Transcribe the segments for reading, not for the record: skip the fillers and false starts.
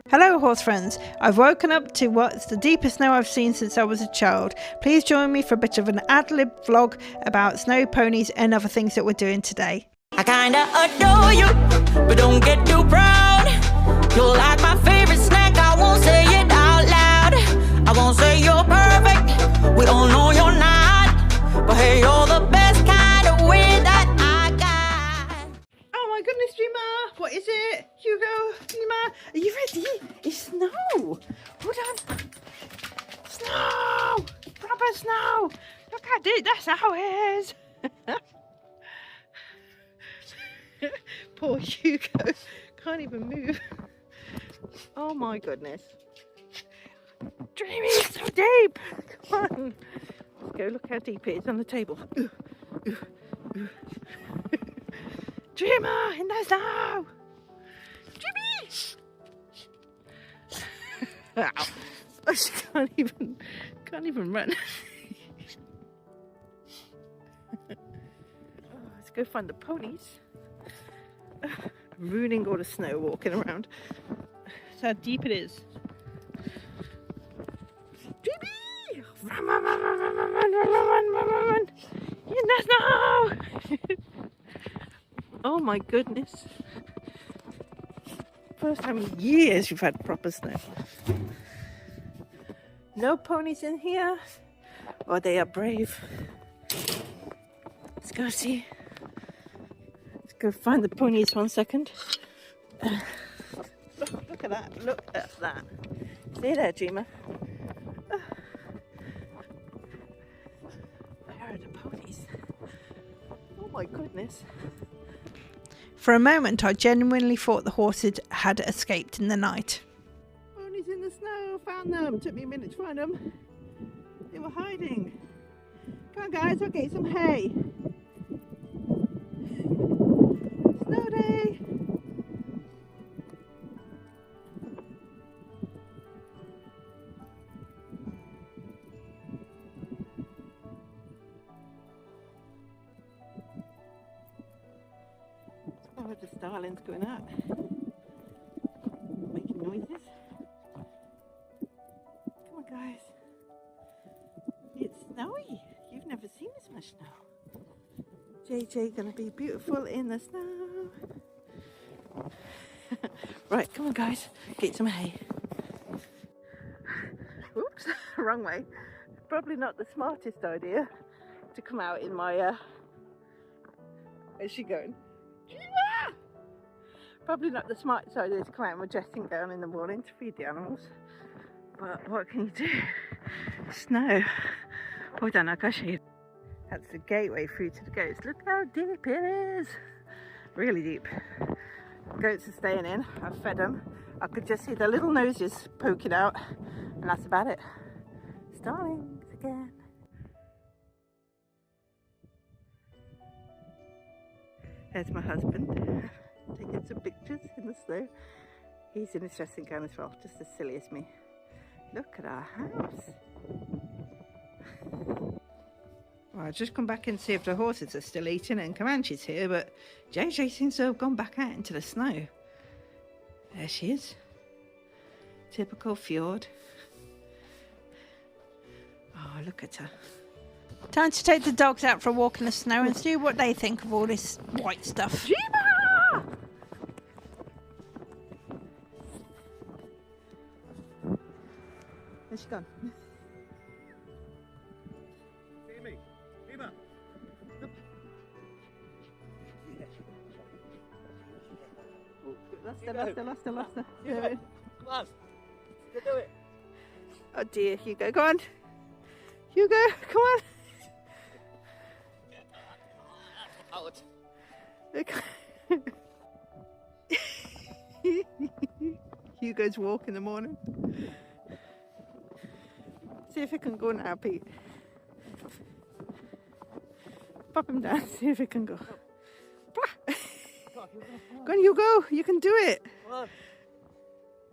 Hello horse friends, I've woken up to what's the deepest snow I've seen since I was a child. Please join me for a bit of an ad-lib vlog about snow ponies and other things that we're doing today. I kinda adore you, but don't get too proud. You're like my favorite snack, I won't say it out loud. I won't say you're perfect, we all know you're not. But hey, you're the best kind of way that I got. Oh my goodness, Dreamer! What is it? Hugo, Dreamer, are you ready? It's snow! Hold on! Snow! Proper snow! Look at it, that's how it is! Poor Hugo, can't even move. Oh my goodness. Dreamy, it's so deep! Come on! Let's go, look how deep it is on the table. Dreamer, in the snow! Dreamy! Ow. She can't even run. Let's go find the ponies. I'm ruining all the snow walking around. That's how deep it is. Dreamy! Run, run, run, run, run, run, run, run, run, run, run. In the snow! Oh my goodness. First time in years we've had proper snow. No ponies in here. Oh, they are brave. Let's go see. Let's go find the ponies 1 second. Look at that. Look at that. See there, Dreamer. Where are the ponies? Oh my goodness. For a moment, I genuinely thought the horses had escaped in the night. Ponies in the snow, found them. Took me a minute to find them. They were hiding. Come on, guys, I'll get you some hay. Snow day. Oh, the starling's going out, making noises. Come on, guys. It's snowy. You've never seen this much snow. JJ gonna be beautiful in the snow. Right, come on, guys. Get some hay. Oops, wrong way. Probably not the smartest idea to come out in my. Where's she going? Probably not the smartest idea to come out in my dressing gown in the morning to feed the animals. But what can you do? Snow. Hold on, I'll show you. That's the gateway through to the goats. Look how deep it is. Really deep. Goats are staying in. I've fed them. I could just see their little noses poking out. And that's about it. Starlings again. There's my husband. Taking some pictures in the snow. He's in his dressing gown as well, just as silly as me. Look at our house. Well, I've just come back and see if the horses are still eating and Comanche's here, but JJ seems to have gone back out into the snow. There she is. Typical fjord. Oh, look at her. Time to take the dogs out for a walk in the snow and see what they think of all this white stuff. Where's she gone? See me? Dreamer! Lost her. Yeah. Come on! You can do it! Oh dear, Hugo, go on. Hugo, come on. Out! Hugo's walk in the morning. See if it can go now, Pete. Pop him down, see if it can go. Go on, Hugo, you can do it. Come on!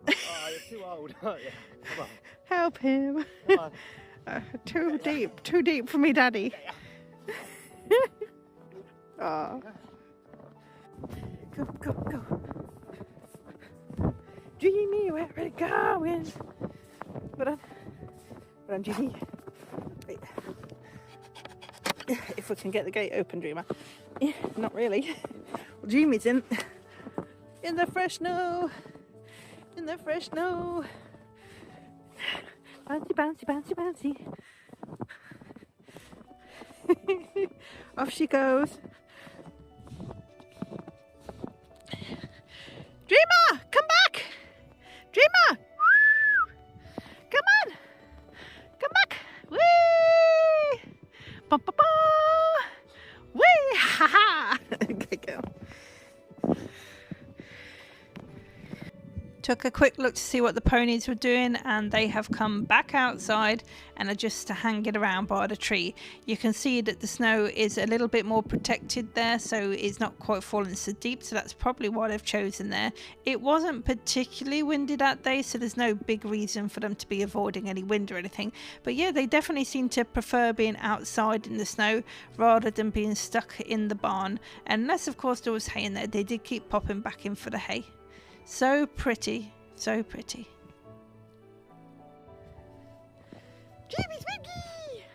Oh, you're too old, aren't you? Come on. Help him. Come on. Too deep for me, Daddy. Oh. Go. Dreamy, where are you going? Run, Dreamy. Wait. If we can get the gate open, Dreamer. Yeah, not really. Well, Dreamy's in the fresh snow. In the fresh snow. Bouncy, bouncy, bouncy, bouncy. Off she goes. Dreamer, come back! Dreamer! Come on! Come back! Whee! Ba ba ba! Whee! Ha ha! Okay, go. Took a quick look to see what the ponies were doing, and they have come back outside and are just hanging around by the tree. You can see that the snow is a little bit more protected there, so it's not quite falling so deep, so that's probably why they've chosen there. It wasn't particularly windy that day, so there's no big reason for them to be avoiding any wind or anything. But yeah, they definitely seem to prefer being outside in the snow rather than being stuck in the barn. Unless of course there was hay in there, they did keep popping back in for the hay. So pretty, so pretty. Dreamy Twiggy!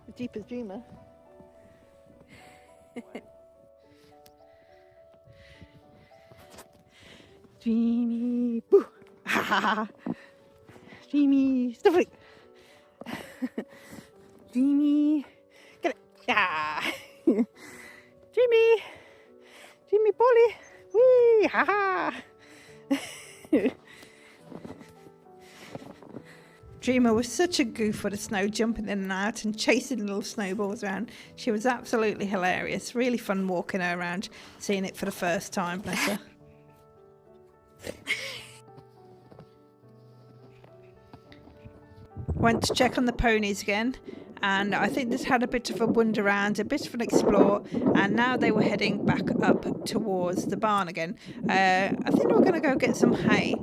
The deepest dreamer. Dreamy, boo! Ha ha ha! Dreamy, stuff it! Dreamy, get it! Yeah! Dreamy! Dreamy Polly! Whee! Ha ha! Dreamer was such a goof with the snow, jumping in and out and chasing little snowballs around. She was absolutely hilarious. Really fun walking her around, seeing it for the first time, bless her. Went to check on the ponies again, and I think this had a bit of a wander around, a bit of an explore, and now they were heading back up towards the barn again. I think they were going to go get some hay.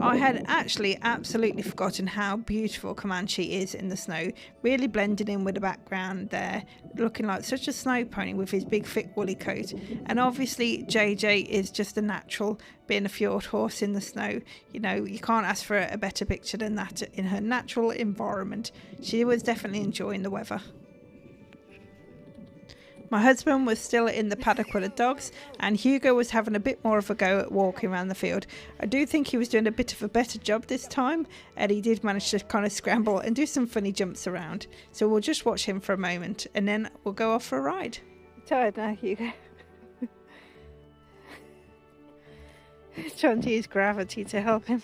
I had actually absolutely forgotten how beautiful Comanche is in the snow, really blending in with the background there, looking like such a snow pony with his big thick woolly coat. And obviously JJ is just a natural, being a fjord horse in the snow. You know, you can't ask for a better picture than that in her natural environment. She was definitely enjoying the weather. My husband was still in the paddock with the dogs, and Hugo was having a bit more of a go at walking around the field. I do think he was doing a bit of a better job this time, and he did manage to kind of scramble and do some funny jumps around. So we'll just watch him for a moment and then we'll go off for a ride. Tired now, Hugo? He's trying to use gravity to help him.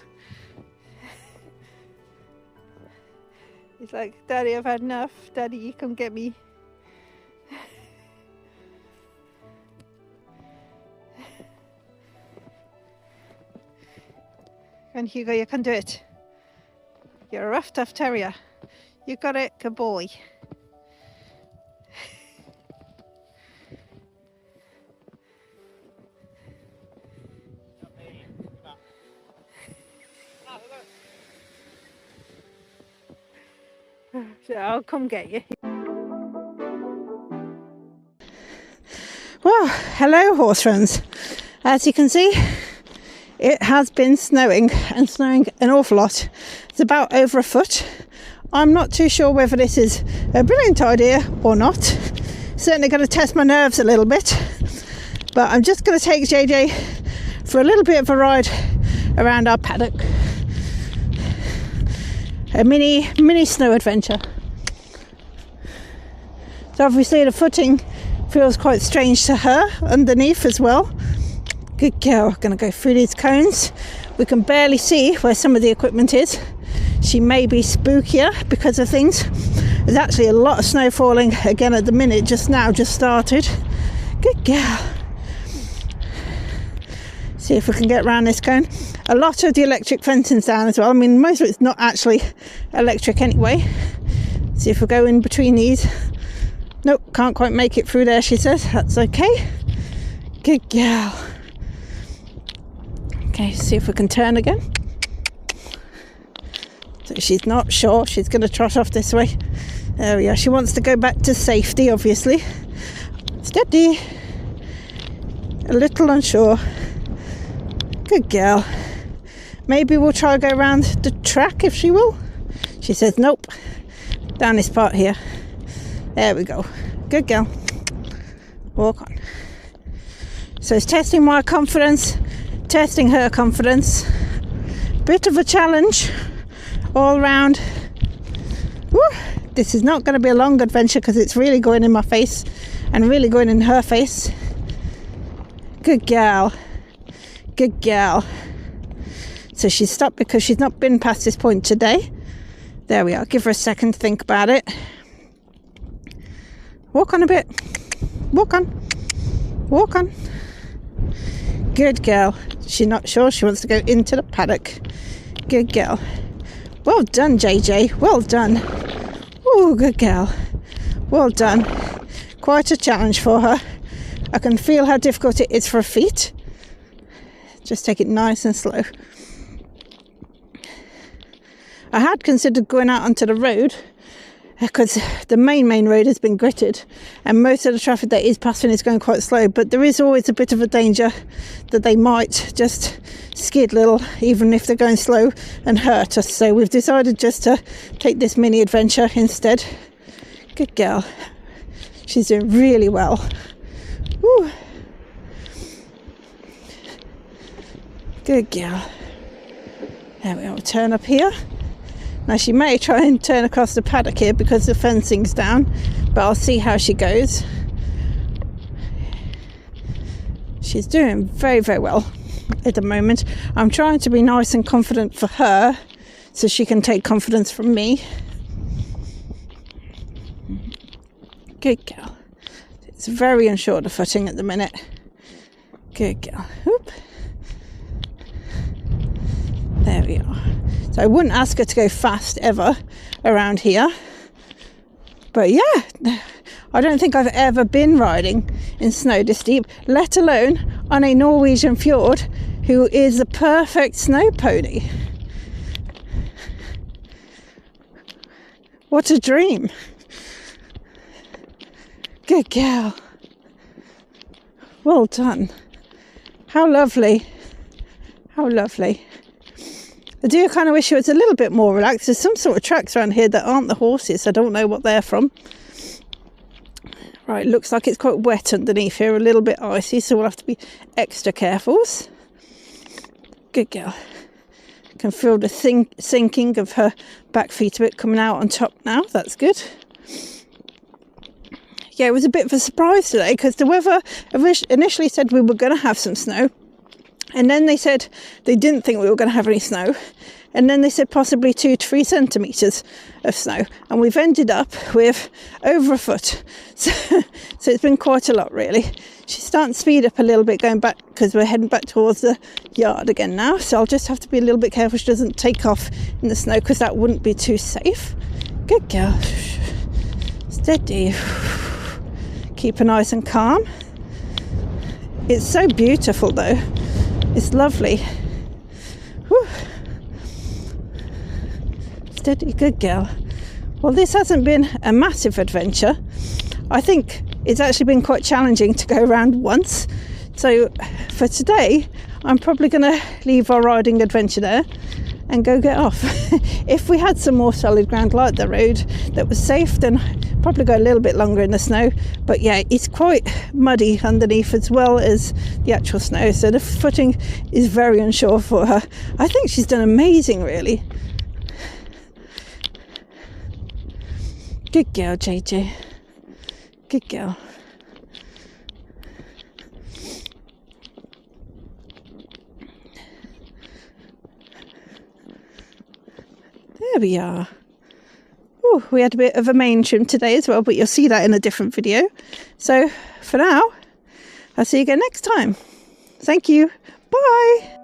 He's like, Daddy, I've had enough. Daddy, you come get me. And Hugo, you can do it. You're a rough, tough terrier. You got it, good boy. So I'll come get you. Well, hello horse friends. As you can see, it has been snowing, and snowing an awful lot. It's about over a foot. I'm not too sure whether this is a brilliant idea or not. Certainly going to test my nerves a little bit. But I'm just going to take JJ for a little bit of a ride around our paddock. A mini snow adventure. So obviously the footing feels quite strange to her underneath as well. Good girl. Going to go through these cones. We can barely see where some of the equipment is. She may be spookier because of things. There's actually a lot of snow falling again at the minute. Just started. Good girl. See if we can get around this cone. A lot of the electric fencing's down as well. I mean, most of it's not actually electric anyway. See if we go in between these. Nope, can't quite make it through there, she says. That's okay. Good girl. Okay, see if we can turn again. So she's not sure. She's going to trot off this way. There we are. She wants to go back to safety, obviously. Steady. A little unsure. Good girl. Maybe we'll try to go around the track if she will. She says nope. Down this part here. There we go. Good girl. Walk on. So it's testing my confidence, testing her confidence. Bit of a challenge all round. Woo! This is not going to be a long adventure because it's really going in my face and really going in her face. Good girl. Good girl. So she stopped because she's not been past this point today. There we are. Give her a second to think about it. Walk on a bit. Walk on. Walk on. Good girl. She's not sure she wants to go into the paddock. Good girl. Well done, JJ. Well done. Oh, good girl. Well done. Quite a challenge for her. I can feel how difficult it is for her feet. Just take it nice and slow. I had considered going out onto the road because the main road has been gritted and most of the traffic that is passing is going quite slow, but there is always a bit of a danger that they might just skid little even if they're going slow and hurt us. So we've decided just to take this mini adventure instead. Good girl. She's doing really well. Woo. Good girl. There we go. We'll turn up here. Now she may try and turn across the paddock here because the fencing's down, but I'll see how she goes. She's doing very well at the moment. I'm trying to be nice and confident for her so she can take confidence from me. Good girl. It's very unsure the footing at the minute. Good girl. Oop. There we are. So I wouldn't ask her to go fast ever around here. But yeah, I don't think I've ever been riding in snow this deep, let alone on a Norwegian fjord who is the perfect snow pony. What a dream. Good girl. Well done. How lovely. How lovely. I do kind of wish it was a little bit more relaxed. There's some sort of tracks around here that aren't the horses. I don't know what they're from. Right, looks like it's quite wet underneath here, a little bit icy, so we'll have to be extra careful. Good girl. Can feel the sinking of her back feet a bit coming out on top now. That's good. Yeah, it was a bit of a surprise today because the weather initially said we were going to have some snow. And then they said they didn't think we were going to have any snow. And then they said possibly 2 to 3 centimetres of snow. And we've ended up with over a foot. So it's been quite a lot, really. She's starting to speed up a little bit going back because we're heading back towards the yard again now. So I'll just have to be a little bit careful she doesn't take off in the snow because that wouldn't be too safe. Good girl. Steady. Keep her nice and calm. It's so beautiful though. It's lovely. Whew. Steady, good girl. Well, this hasn't been a massive adventure. I think it's actually been quite challenging to go around once. So for today, I'm probably going to leave our riding adventure there and go get off. If we had some more solid ground like the road that was safe, then probably go a little bit longer in the snow. But yeah, it's quite muddy underneath as well as the actual snow, so the footing is very unsure for her. I think she's done amazing, really. Good girl, JJ. Good girl. There we are. Oh, we had a bit of a mane trim today as well, but you'll see that in a different video. So for now, I'll see you again next time. Thank you. Bye.